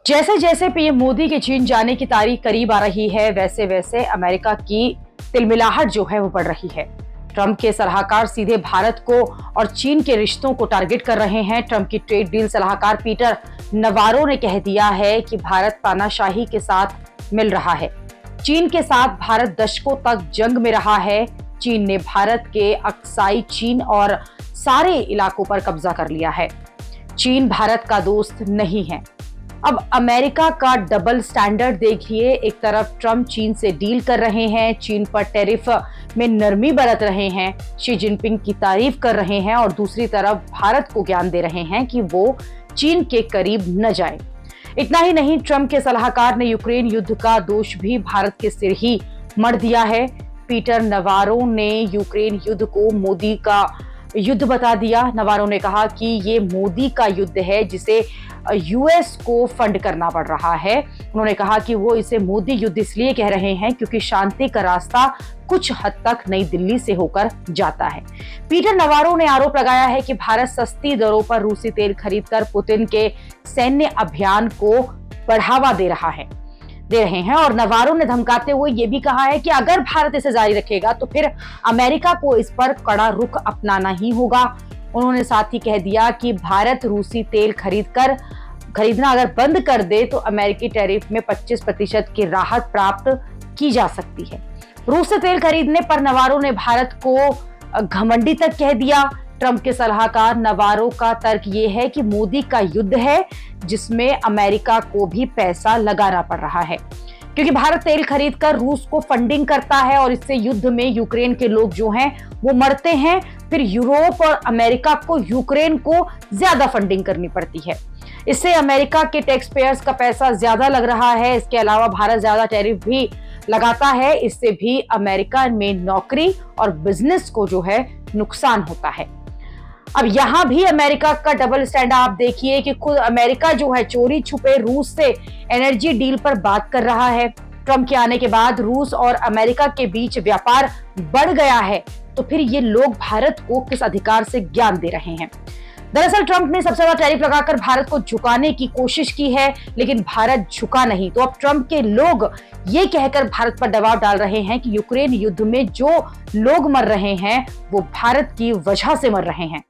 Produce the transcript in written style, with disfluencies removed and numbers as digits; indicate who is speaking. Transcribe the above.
Speaker 1: जैसे जैसे पीएम मोदी के चीन जाने की तारीख करीब आ रही है, वैसे वैसे अमेरिका की तिलमिलाहट जो है वो बढ़ रही है। ट्रंप के सलाहकार सीधे भारत को और चीन के रिश्तों को टारगेट कर रहे हैं। ट्रंप की ट्रेड डील सलाहकार पीटर नवारो ने कह दिया है कि भारत तानाशाही के साथ मिल रहा है। चीन के साथ भारत दशकों तक जंग में रहा है। चीन ने भारत के अक्साई चीन और सारे इलाकों पर कब्जा कर लिया है। चीन भारत का दोस्त नहीं है। अब अमेरिका का डबल स्टैंडर्ड देखिए, एक तरफ ट्रंप चीन से डील कर रहे हैं, चीन पर टैरिफ में नरमी बरत रहे हैं, शी जिनपिंग की तारीफ कर रहे हैं और दूसरी तरफ भारत को ज्ञान दे रहे हैं कि वो चीन के करीब न जाए। इतना ही नहीं, ट्रंप के सलाहकार ने यूक्रेन युद्ध का दोष भी भारत के सिर ही मढ़ दिया है। पीटर नवारो ने यूक्रेन युद्ध को मोदी का युद्ध बता दिया। नवारो ने कहा कि ये मोदी का युद्ध है जिसे यूएस को फंड करना पड़ रहा है। उन्होंने कहा कि वो इसे मोदी युद्ध इसलिए कह रहे हैं क्योंकि शांति का रास्ता कुछ हद तक नई दिल्ली से होकर जाता है। पीटर नवारो ने आरोप लगाया है कि भारत सस्ती दरों पर रूसी तेल खरीदकर पुतिन के सैन्य अभियान को बढ़ावा दे रहे हैं और नवारो ने धमकाते हुए यह भी कहा है कि अगर भारत इसे जारी रखेगा तो फिर अमेरिका को इस पर कड़ा रुख अपनाना ही होगा। उन्होंने साथ ही कह दिया कि भारत रूसी तेल खरीदना अगर बंद कर दे तो अमेरिकी टैरिफ में 25% की राहत प्राप्त की जा सकती है। रूस से तेल खरीदने पर नवारो ने भारत को घमंडी तक कह दिया। ट्रंप के सलाहकार नवारो का तर्क ये है कि मोदी का युद्ध है जिसमें अमेरिका को भी पैसा लगाना पड़ रहा है, क्योंकि भारत तेल खरीदकर रूस को फंडिंग करता है और इससे युद्ध में यूक्रेन के लोग जो हैं वो मरते हैं। फिर यूरोप और अमेरिका को यूक्रेन को ज्यादा फंडिंग करनी पड़ती है। इससे अमेरिका के टैक्स पेयर्स का पैसा ज्यादा लग रहा है। इसके अलावा भारत ज्यादा टैरिफ भी लगाता है। इससे भी अमेरिका में नौकरी और बिजनेस को जो है नुकसान होता है। अब यहां भी अमेरिका का डबल स्टैंड आप देखिए कि खुद अमेरिका जो है चोरी छुपे रूस से एनर्जी डील पर बात कर रहा है। ट्रंप के आने के बाद रूस और अमेरिका के बीच व्यापार बढ़ गया है, तो फिर ये लोग भारत को किस अधिकार से ज्ञान दे रहे हैं। दरअसल ट्रंप ने सबसे बड़ा टैरिफ लगाकर भारत को झुकाने की कोशिश की है, लेकिन भारत झुका नहीं। तो अब ट्रंप के लोग ये कहकर भारत पर दबाव डाल रहे हैं कि यूक्रेन युद्ध में जो लोग मर रहे हैं वो भारत की वजह से मर रहे हैं।